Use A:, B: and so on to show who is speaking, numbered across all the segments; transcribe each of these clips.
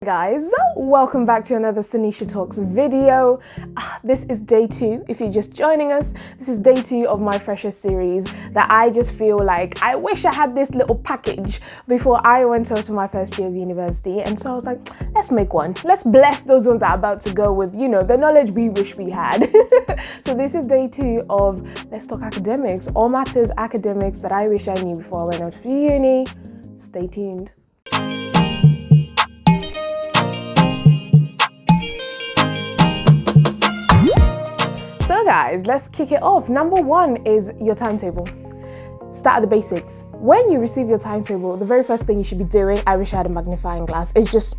A: Guys, welcome back to another Sanisha Talks video. This is day 2. If you're just joining us, this is day 2 of my Fresher series that I just feel like I wish I had this little package before I went on to my first year of university. And so I was like, let's make one. Let's bless those ones that are about to go with, the knowledge we wish we had. So this is day 2 of Let's Talk Academics, all matters academics that I wish I knew before I went out to uni. Stay tuned. So guys, let's kick it off. Number 1 is your timetable. Start at the basics. When you receive your timetable, the very first thing you should be doing, I wish I had a magnifying glass, is just,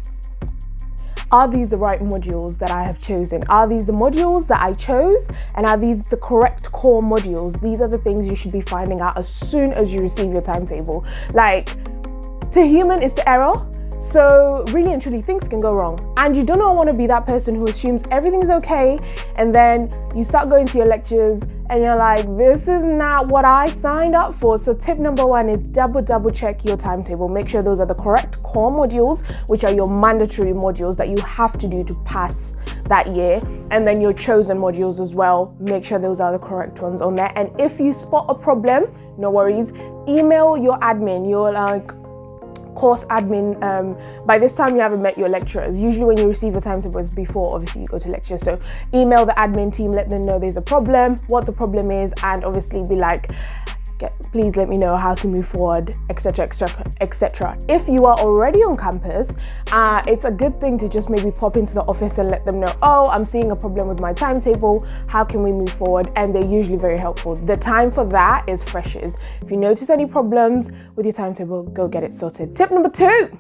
A: are these the right modules that I have chosen? Are these the modules that I chose? And are these the correct core modules? These are the things you should be finding out as soon as you receive your timetable. Like, to human is to error. So really and truly, things can go wrong. And you do not want to be that person who assumes everything's okay. And then you start going to your lectures and you're like, this is not what I signed up for. So tip number 1 is double check your timetable. Make sure those are the correct core modules, which are your mandatory modules that you have to do to pass that year. And then your chosen modules as well. Make sure those are the correct ones on there. And if you spot a problem, no worries, email your admin, your course admin. By this time you haven't met your lecturers. Usually when you receive your timetable is before obviously you go to lecture. So email the admin team, let them know there's a problem, what the problem is, and obviously be like, please let me know how to move forward, etc, etc. If you are already on campus, it's a good thing to just maybe pop into the office and let them know, oh, I'm seeing a problem with my timetable, how can we move forward? And they're usually very helpful. The time for that is freshers. If you notice any problems with your timetable, go get it sorted. Tip number 2,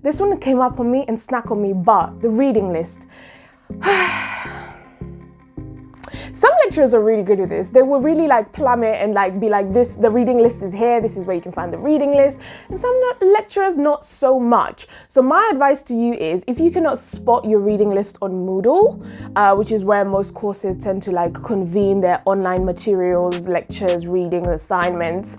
A: this one came up on me and snack on me, but the reading list. Some lecturers are really good with this. They will really plumb it and be like, this, the reading list is here, this is where you can find the reading list. And some lecturers not so much. So my advice to you is, if you cannot spot your reading list on Moodle, which is where most courses tend to convene their online materials, lectures, reading, assignments.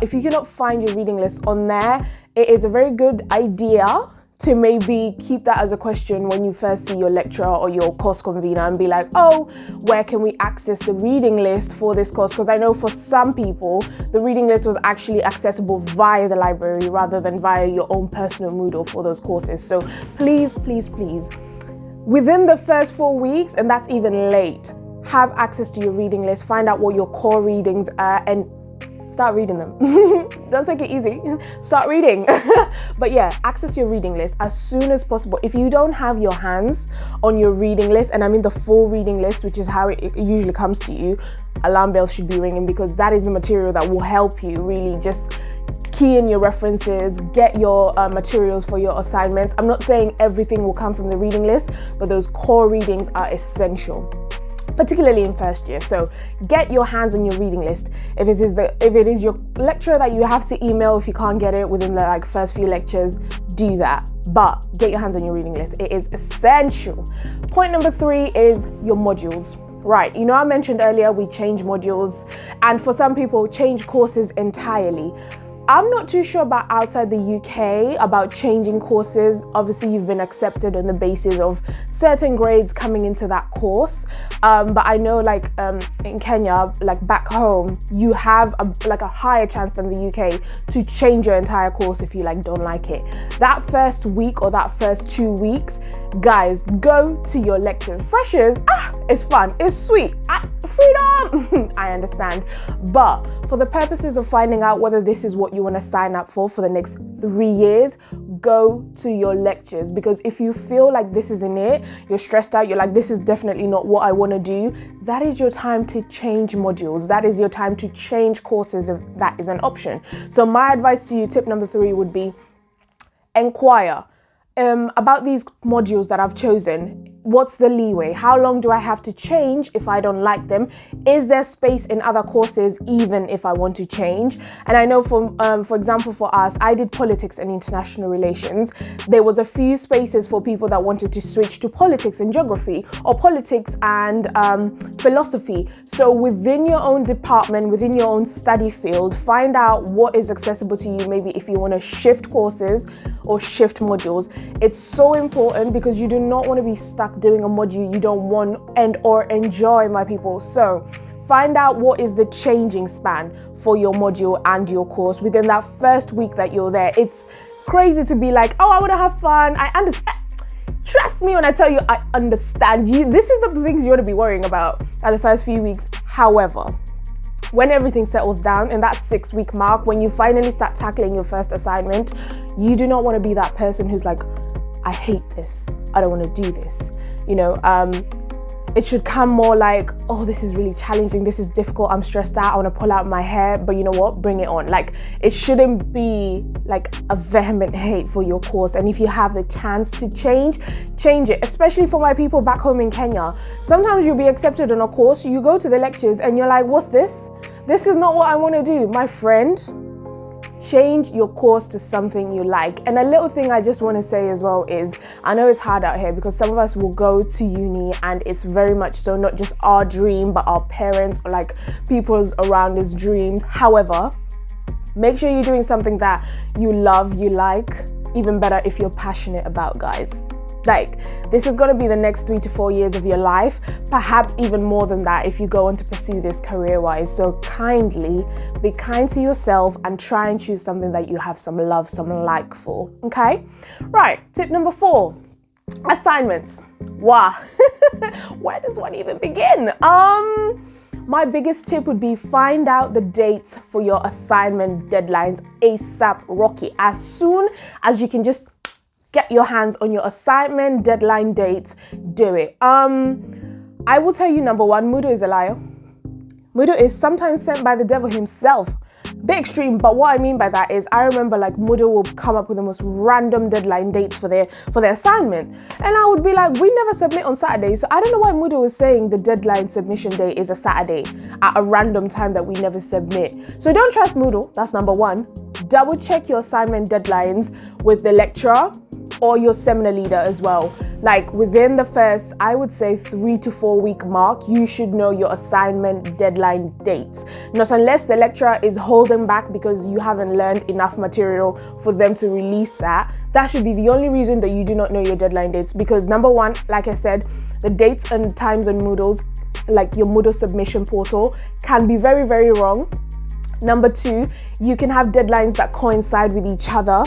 A: If you cannot find your reading list on there, it is a very good idea to maybe keep that as a question when you first see your lecturer or your course convener and be like, oh, where can we access the reading list for this course? Because I know for some people, the reading list was actually accessible via the library rather than via your own personal Moodle for those courses. So please, within the first 4 weeks, and that's even late, have access to your reading list, find out what your core readings are, and start reading them. Don't take it easy. Start reading. But yeah, access your reading list as soon as possible. If you don't have your hands on your reading list, and I mean the full reading list, which is how it usually comes to you, alarm bells should be ringing, because that is the material that will help you really just key in your references, get your materials for your assignments. I'm not saying everything will come from the reading list, but those core readings are essential, particularly in first year. So get your hands on your reading list. If it is your lecturer that you have to email if you can't get it within the first few lectures, do that. But get your hands on your reading list. It is essential. Point number 3 is your modules. Right, I mentioned earlier we change modules, and for some people change courses entirely. I'm not too sure about outside the UK about changing courses. Obviously, you've been accepted on the basis of certain grades coming into that course. But I know in Kenya, back home, you have a higher chance than the UK to change your entire course if you don't like it. That first week or that first 2 weeks, guys, go to your lectures. Freshers, it's fun, it's sweet, freedom. I understand. But for the purposes of finding out whether this is what you want to sign up for the next 3 years, go to your lectures. Because if you feel like this isn't it, you're stressed out, you're like, this is definitely not what I want to do, that is your time to change modules. That is your time to change courses if that is an option. So my advice to you, tip number 3 would be inquire about these modules that I've chosen. What's the leeway? How long do I have to change if I don't like them? Is there space in other courses even if I want to change? And I know for example, for us, I did politics and international relations. There was a few spaces for people that wanted to switch to politics and geography, or politics and philosophy. So within your own department, within your own study field, find out what is accessible to you. Maybe if you want to shift courses, or shift modules. It's so important because you do not want to be stuck doing a module you don't want and or enjoy, my people. So find out what is the changing span for your module and your course within that first week that you're there. It's crazy to be like, oh, I want to have fun. I understand. Trust me when I tell you, I understand you. This is the things you want to be worrying about at the first few weeks. However, when everything settles down in that 6-week mark, when you finally start tackling your first assignment, you do not want to be that person who's like, I hate this. I don't want to do this. You know, it should come more like, oh, this is really challenging. This is difficult. I'm stressed out. I want to pull out my hair, but you know what? Bring it on. Like, it shouldn't be like a vehement hate for your course. And if you have the chance to change it, especially for my people back home in Kenya. Sometimes you'll be accepted on a course, you go to the lectures and you're like, what's this? This is not what I want to do. My friend, change your course to something you like. And a little thing I just want to say as well is, I know it's hard out here because some of us will go to uni and it's very much so not just our dream, but our parents or like people's around us dreams. However, make sure you're doing something that you love, you like, even better if you're passionate about, guys. Like, this is going to be the next 3 to 4 years of your life, perhaps even more than that if you go on to pursue this career-wise. So kindly be kind to yourself and try and choose something that you have some love, some like for, okay? Right, tip number 4, assignments. Wow, where does one even begin? My biggest tip would be find out the dates for your assignment deadlines ASAP, Rocky. As soon as you can just get your hands on your assignment deadline dates, do it. I will tell you, number one, Moodle is a liar. Moodle is sometimes sent by the devil himself. Bit extreme, but what I mean by that is I remember like Moodle will come up with the most random deadline dates for their assignment. And I would be like, we never submit on Saturday. So I don't know why Moodle is saying the deadline submission day is a Saturday at a random time that we never submit. So don't trust Moodle, that's number one. Double check your assignment deadlines with the lecturer or your seminar leader as well. Like within the first, I would say 3 to 4 week mark, you should know your assignment deadline dates. Not unless the lecturer is holding back because you haven't learned enough material for them to release that. That should be the only reason that you do not know your deadline dates. Because number one, like I said, the dates and times on Moodles, like your Moodle submission portal, can be very, very wrong. Number two, you can have deadlines that coincide with each other.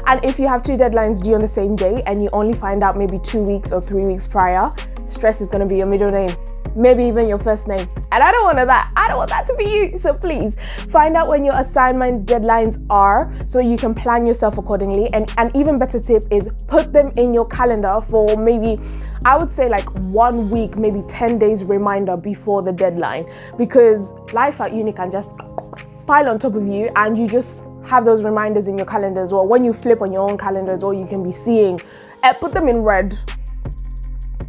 A: And if you have 2 deadlines due on the same day and you only find out maybe 2 weeks or 3 weeks prior, stress is going to be your middle name, maybe even your first name. And I don't want that. I don't want that to be you. So please find out when your assignment deadlines are so you can plan yourself accordingly. And an even better tip is put them in your calendar for maybe, I would say like 1 week, maybe 10 days reminder before the deadline, because life at uni can just pile on top of you and you just have those reminders in your calendar as well. When you flip on your own calendar as well, you can be seeing, put them in red.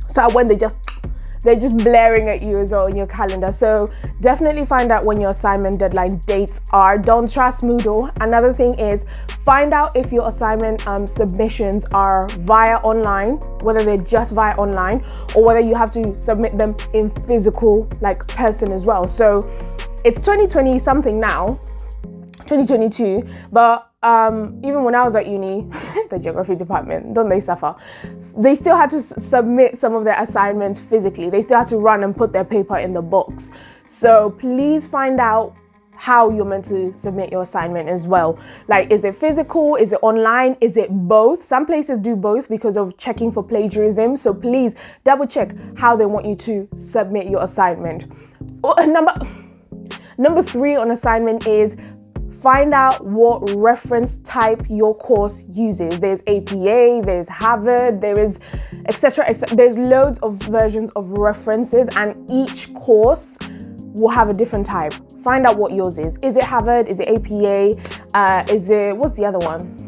A: So when they're just blaring at you as well in your calendar. So definitely find out when your assignment deadline dates are. Don't trust Moodle. Another thing is find out if your assignment submissions are via online, whether they're just via online or whether you have to submit them in physical, like person as well. So it's 2020 something now, 2022, but even when I was at uni, the geography department, don't they suffer? They still had to submit some of their assignments physically. They still had to run and put their paper in the books. So please find out how you're meant to submit your assignment as well. Like, is it physical? Is it online? Is it both? Some places do both because of checking for plagiarism. So please double check how they want you to submit your assignment. Number 3 on assignment is find out what reference type your course uses. There's APA, there's Harvard, there is etc. There's loads of versions of references and each course will have a different type. Find out what yours is. Is it Harvard? Is it APA? What's the other one?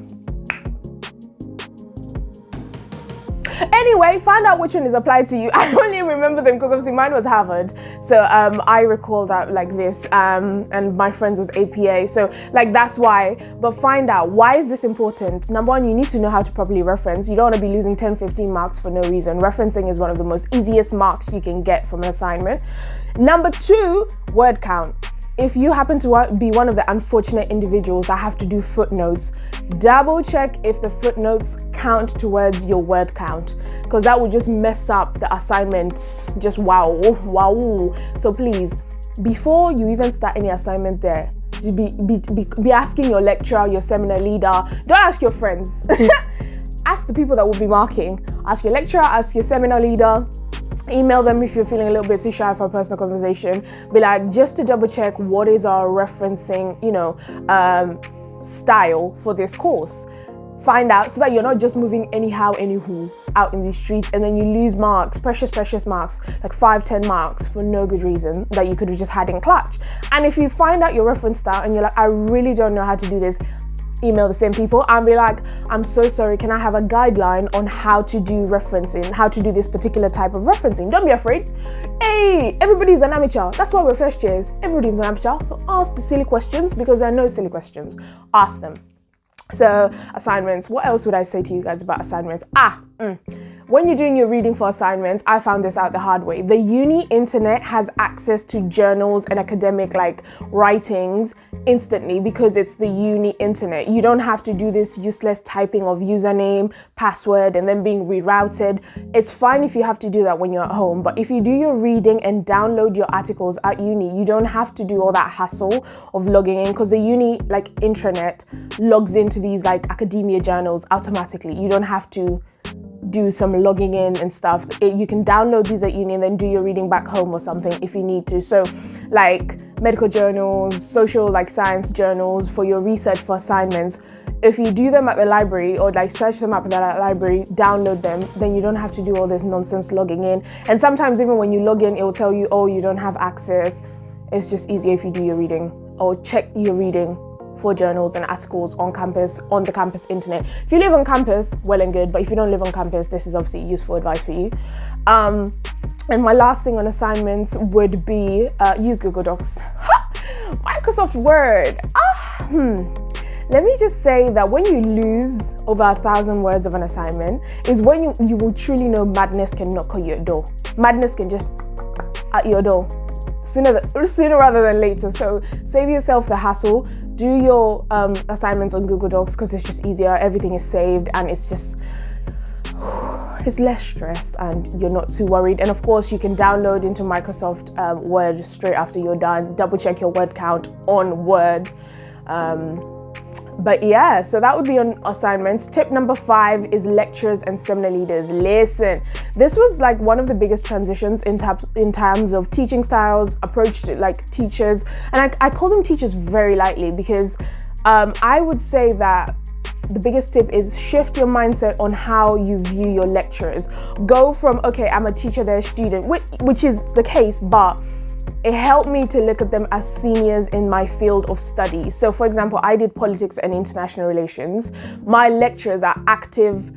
A: Anyway, find out which one is applied to you. I only remember them because obviously mine was Harvard. So I recall that like this, and my friend's was APA. So like that's why, but find out why is this important. Number one, you need to know how to properly reference. You don't want to be losing 10, 15 marks for no reason. Referencing is one of the most easiest marks you can get from an assignment. Number 2, word count. if you happen to be one of the unfortunate individuals that have to do footnotes, double check if the footnotes count towards your word count, because that will just mess up the assignment. Just wow. So please, before you even start any assignment there, be asking your lecturer, your seminar leader. Don't ask your friends. Ask the people that will be marking. Ask your lecturer, ask your seminar leader. Email them if you're feeling a little bit too shy for a personal conversation. Be like, just to double check what is our referencing, style for this course. Find out so that you're not just moving anyhow, anywho out in these streets, and then you lose marks, precious marks, like 5-10 marks for no good reason that you could have just had in clutch. And if you find out your reference style and you're like, I really don't know how to do this, email the same people and be like, I'm so sorry, can I have a guideline on how to do referencing, how to do this particular type of referencing? Don't be afraid. Hey, everybody's an amateur. That's why we're first years. Everybody's an amateur. So ask the silly questions, because there are no silly questions. Ask them. So assignments, what else would I say to you guys about assignments? When you're doing your reading for assignments, I found this out the hard way. The uni internet has access to journals and academic writings instantly, because it's the uni internet. You don't have to do this useless typing of username, password, and then being rerouted. It's fine if you have to do that when you're at home, but if you do your reading and download your articles at uni, you don't have to do all that hassle of logging in, because the uni intranet logs into these academia journals automatically. You don't have to do some logging in and stuff. You can download these at uni and then do your reading back home or something if you need to. So medical journals, social science journals for your research for assignments, if you do them at the library or search them up at the library, download them, then you don't have to do all this nonsense logging in. And sometimes even when you log in, it will tell you, oh, you don't have access. It's just easier if you do your reading or check your reading for journals and articles on campus, on the campus internet. If you live on campus, well and good, but if you don't live on campus, this is obviously useful advice for you. And my last thing on assignments would be use Google Docs. Microsoft Word. Let me just say that when you lose over 1,000 words of an assignment is when you will truly know madness can knock on your door. Madness can just at your door sooner rather than later. So save yourself the hassle. Do your assignments on Google Docs, because it's just easier. Everything is saved and it's just it's less stress and you're not too worried. And of course, you can download into Microsoft Word straight after you're done. Double check your word count on Word. But yeah, so that would be on assignments. Tip number 5 is lecturers and seminar leaders. Listen, this was one of the biggest transitions in terms of teaching styles, approach to teachers. And I call them teachers very lightly, because I would say that the biggest tip is shift your mindset on how you view your lecturers. Go from, okay, I'm a teacher, they're a student, which is the case, but it helped me to look at them as seniors in my field of study. So for example, I did politics and international relations. My lecturers are active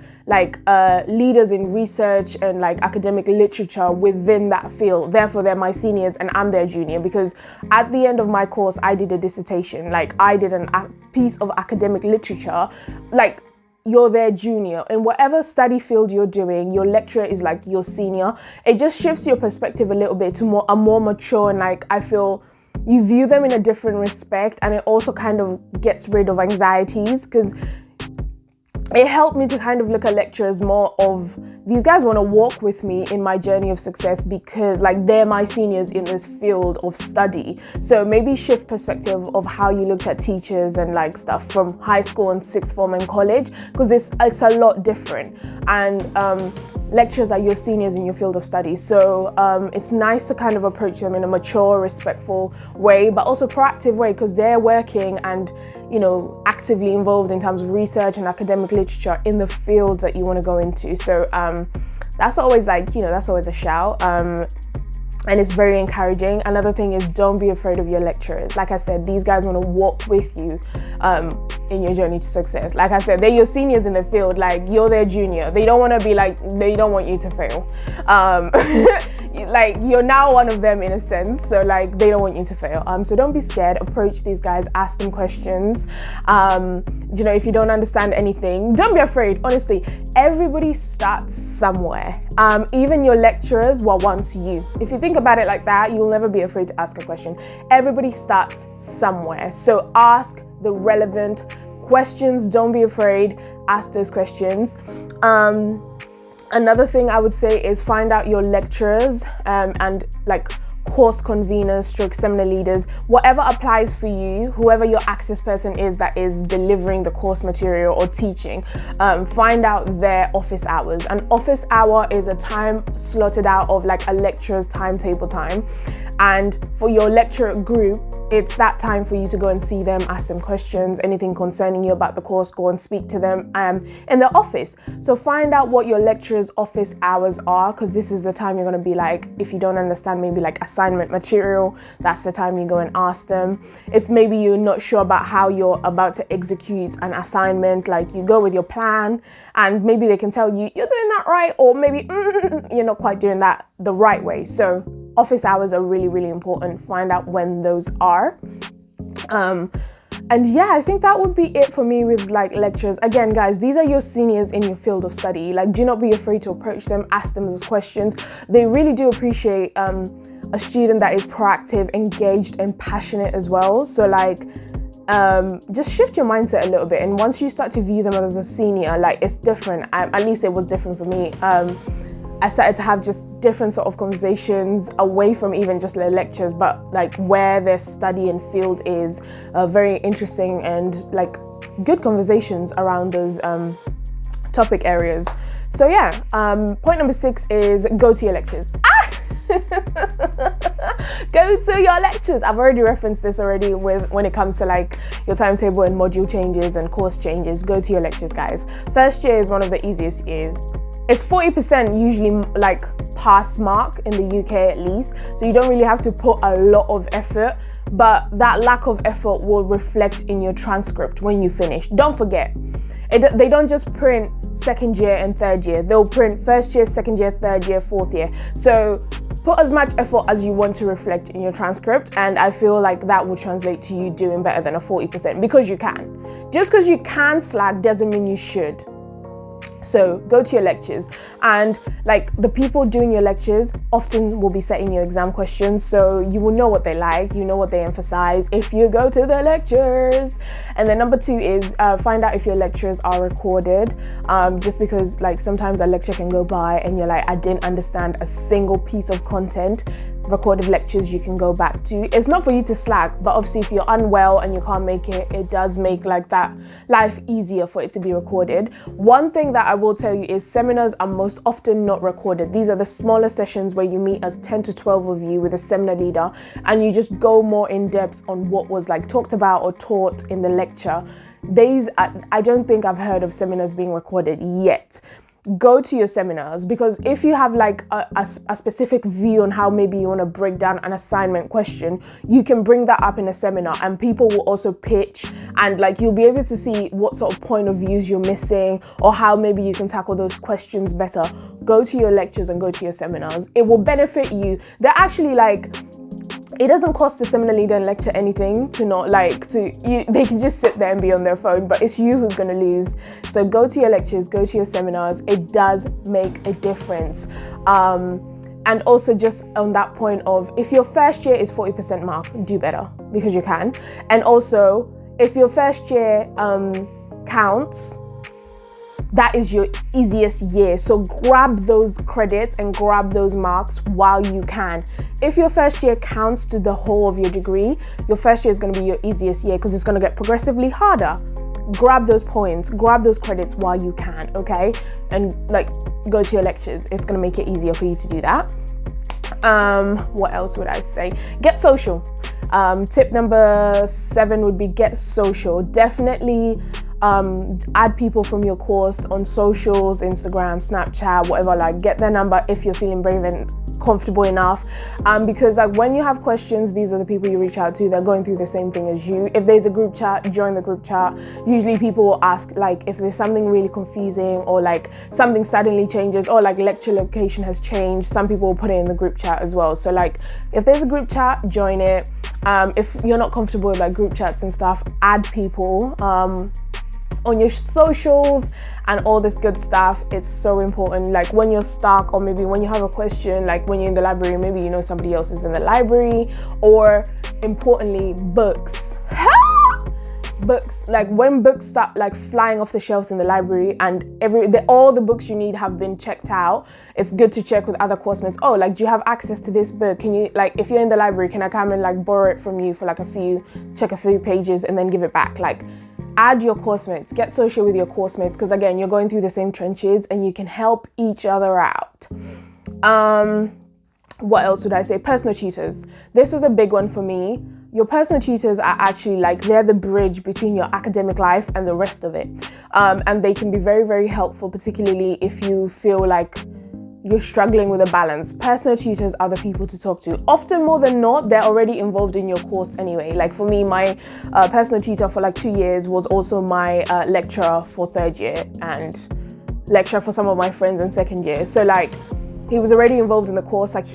A: leaders in research and academic literature within that field. Therefore, they're my seniors and I'm their junior, because at the end of my course, I did a dissertation. I did a piece of academic literature. You're their junior. In whatever study field you're doing, your lecturer is your senior. It just shifts your perspective a little bit to a more mature, and I feel you view them in a different respect, and it also kind of gets rid of anxieties, because it helped me to kind of look at lecturers more of, these guys want to walk with me in my journey of success, because they're my seniors in this field of study. So maybe shift perspective of how you looked at teachers and stuff from high school and sixth form and college, because it's a lot different. And lecturers are your seniors in your field of study. So it's nice to kind of approach them in a mature, respectful way, but also proactive way, because they're working and actively involved in terms of research and academic literature in the field that you want to go into. So that's always that's always a shout. And it's very encouraging. Another thing is, don't be afraid of your lecturers. Like I said, these guys want to walk with you in your journey to success. Like I said, they're your seniors in the field. You're their junior. They don't want to be they don't want you to fail. like you're now one of them in a sense, so like they don't want you to fail. So don't be scared. Approach these guys, ask them questions. You know, if you don't understand anything, don't be afraid. Honestly, everybody starts somewhere. Even your lecturers were once you. If you think about it like that, you'll never be afraid to ask a question. Everybody starts somewhere, so ask the relevant questions. Don't be afraid. Ask those questions. Another thing I would say is find out your lecturers and like course conveners, stroke seminar leaders, whatever applies for you, whoever your access person is that is delivering the course material or teaching. Find out their office hours. An office hour is a time slotted out of like a lecturer's timetable time, and for your lecturer group, it's that time for you to go and see them, ask them questions, anything concerning you about the course, go and speak to them in the office. So find out what your lecturer's office hours are, because this is the time you're going to be like, if you don't understand maybe like assignment material, that's the time you go and ask them. If maybe you're not sure about how you're about to execute an assignment, like you go with your plan and maybe they can tell you you're doing that right, or maybe you're not quite doing that the right way. So office hours are really, really important. Find out when those are. And yeah, I think that would be it for me with like lectures. Again, guys, these are your seniors in your field of study. Like, do not be afraid to approach them, ask them those questions. They really do appreciate a student that is proactive, engaged, and passionate as well. So like, just shift your mindset a little bit. And once you start to view them as a senior, like it's different. At least it was different for me. I started to have just different sort of conversations away from even just their lectures, but like where their study and field is, very interesting and like good conversations around those topic areas. So yeah, point number 6 is go to your lectures. Go to your lectures. I've already referenced this already when it comes to like your timetable and module changes and course changes. Go to your lectures, guys. First year is one of the easiest years. It's 40% usually like pass mark in the UK at least. So you don't really have to put a lot of effort, but that lack of effort will reflect in your transcript when you finish. Don't forget, they don't just print second year and third year. They'll print first year, second year, third year, fourth year. So put as much effort as you want to reflect in your transcript, and I feel like that will translate to you doing better than a 40% because you can. Just because you can slack doesn't mean you should. So go to your lectures, and like the people doing your lectures often will be setting your exam questions, so you will know what they like, you know what they emphasize if you go to the lectures. And then number 2 is find out if your lectures are recorded, just because like sometimes a lecture can go by and you're like, I didn't understand a single piece of content. Recorded lectures you can go back to. It's not for you to slack, but obviously if you're unwell and you can't make it, it does make like that life easier for it to be recorded. One thing that I will tell you is seminars are most often not recorded. These are the smaller sessions where you meet as 10 to 12 of you with a seminar leader and you just go more in depth on what was like talked about or taught in the lecture. I don't think I've heard of seminars being recorded yet. Go to your seminars, because if you have like a specific view on how maybe you want to break down an assignment question, you can bring that up in a seminar and people will also pitch, and like you'll be able to see what sort of point of views you're missing or how maybe you can tackle those questions better. Go to your lectures and go to your seminars. It will benefit you. They're actually like, it doesn't cost the seminar leader and lecturer anything to not like to you. They can just sit there and be on their phone, but it's you who's going to lose. So go to your lectures, go to your seminars. It does make a difference. And also just on that point of, if your first year is 40% mark, do better because you can. And also if your first year counts, that is your easiest year. So grab those credits and grab those marks while you can. If your first year counts to the whole of your degree, your first year is going to be your easiest year because it's going to get progressively harder. Grab those points, grab those credits while you can, okay? And like go to your lectures. It's going to make it easier for you to do that. What else would I say? Get social. Tip number 7 would be get social. Definitely add people from your course on socials, Instagram, Snapchat, whatever, like get their number if you're feeling brave comfortable enough, because like when you have questions, these are the people you reach out to. They're going through the same thing as you. If there's a group chat, join the group chat. Usually people will ask like if there's something really confusing, or like something suddenly changes, or like lecture location has changed, some people will put it in the group chat as well. So like if there's a group chat, join it. If you're not comfortable with like group chats and stuff, add people on your socials and all this good stuff. It's so important. Like when you're stuck, or maybe when you have a question, like when you're in the library, maybe you know somebody else is in the library, or importantly, books. Books, like when books start like flying off the shelves in the library and all the books you need have been checked out, it's good to check with other course mates. Oh, like, do you have access to this book? Can you, like, if you're in the library, can I come and like borrow it from you for like check a few pages and then give it back? Like, add your course mates, get social with your course mates, because again, you're going through the same trenches and you can help each other out. What else would I say? Personal tutors. This was a big one for me. Your personal tutors are actually like, they're the bridge between your academic life and the rest of it. And they can be very, very helpful, particularly if you feel like you're struggling with a balance. Personal tutors are the people to talk to. Often more than not, they're already involved in your course anyway. Like for me, my personal tutor for like 2 years was also my lecturer for 3rd year and lecturer for some of my friends in 2nd year. So like, he was already involved in the course. Like,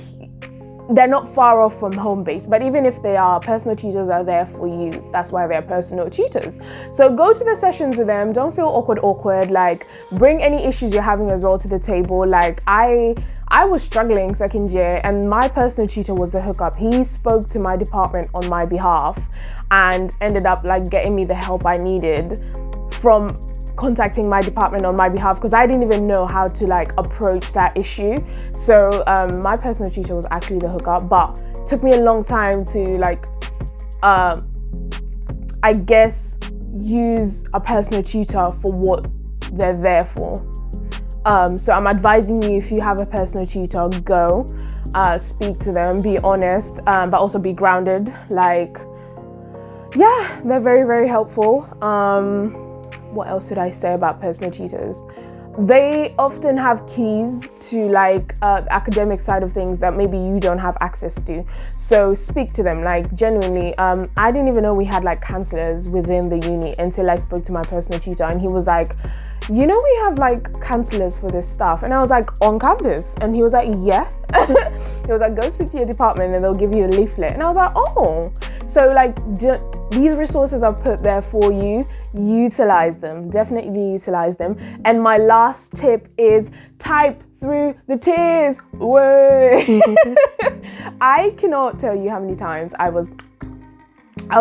A: they're not far off from home base, but even if they are, personal tutors are there for you. That's why they're personal tutors. So go to the sessions with them. Don't feel awkward. Like, bring any issues you're having as well to the table. Like I was struggling 2nd year and my personal tutor was the hookup. He spoke to my department on my behalf and ended up like getting me the help I needed from contacting my department on my behalf, because I didn't even know how to like approach that issue. So my personal tutor was actually the hookup, but it took me a long time to like I guess use a personal tutor for what they're there for. So I'm advising you, if you have a personal tutor, go speak to them, be honest, but also be grounded. Like, yeah, they're very, very helpful. What else should I say about personal tutors? They often have keys to like the academic side of things that maybe you don't have access to. So speak to them, like genuinely. I didn't even know we had like counselors within the uni until I spoke to my personal tutor, and he was like, you know, we have like counselors for this stuff. And I was like, on campus? And he was like, yeah. He was like, go speak to your department and they'll give you a leaflet. And I was like, oh. So like, these resources are put there for you. Utilize them, definitely utilize them. And my last tip is type through the tears. Way. I cannot tell you how many times I was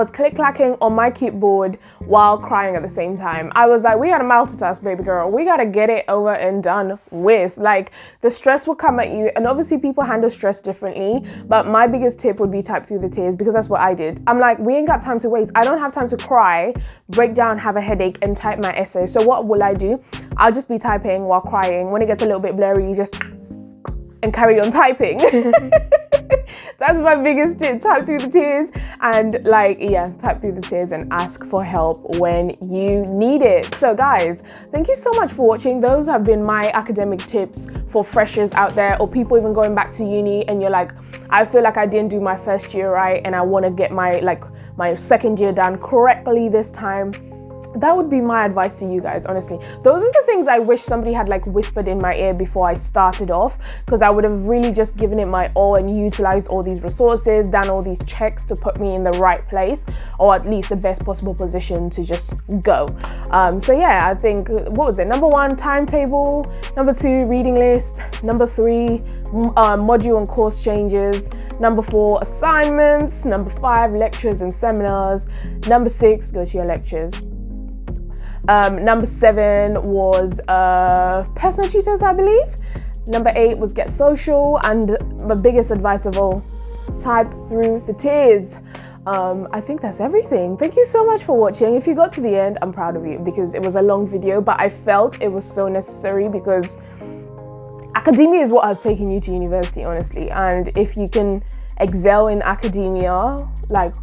A: click-clacking on my keyboard while crying at the same time. I was like, we gotta multitask, baby girl. We gotta get it over and done with. Like, the stress will come at you, and obviously people handle stress differently, but my biggest tip would be type through the tears, because that's what I did. I'm like, we ain't got time to waste. I don't have time to cry, break down, have a headache, and type my essay. So what will I do? I'll just be typing while crying. When it gets a little bit blurry, you just and carry on typing. That's my biggest tip. Type through the tears, and like, yeah, type through the tears and ask for help when you need it. So guys, thank you so much for watching. Those have been my academic tips for freshers out there, or people even going back to uni and you're like, I feel like I didn't do my 1st year right and I want to get my 2nd year done correctly this time. That would be my advice to you guys, honestly. Those are the things I wish somebody had like whispered in my ear before I started off, because I would have really just given it my all and utilized all these resources, done all these checks to put me in the right place, or at least the best possible position to just go. So yeah, I think, what was it? Number 1, timetable. Number 2, reading list. Number 3, module and course changes. Number 4, assignments. Number 5, lectures and seminars. Number 6, go to your lectures. Number 7 was personal tutors, I believe. Number 8 was get social, and my biggest advice of all, type through the tears. I think that's everything. Thank you so much for watching. If you got to the end, I'm proud of you, because it was a long video, but I felt it was so necessary, because academia is what has taken you to university, honestly. And if you can excel in academia, like,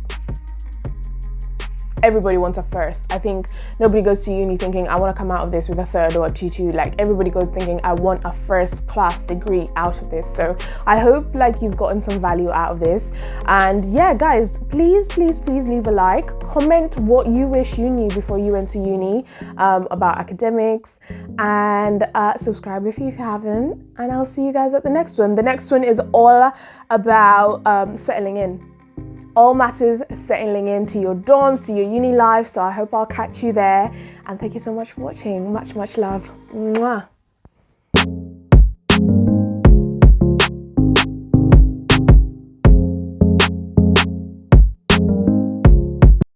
A: everybody wants a first. I think nobody goes to uni thinking, I want to come out of this with a 3rd or a 2-2. Like, everybody goes thinking, I want a first class degree out of this. So I hope like you've gotten some value out of this. And yeah, guys, please leave a like, comment what you wish you knew before you went to uni about academics, and subscribe if you haven't. And I'll see you guys at the next one. The next one is all about settling in. All matters settling into your dorms, to your uni life. So I hope I'll catch you there. And thank you so much for watching. Much love. Mwah.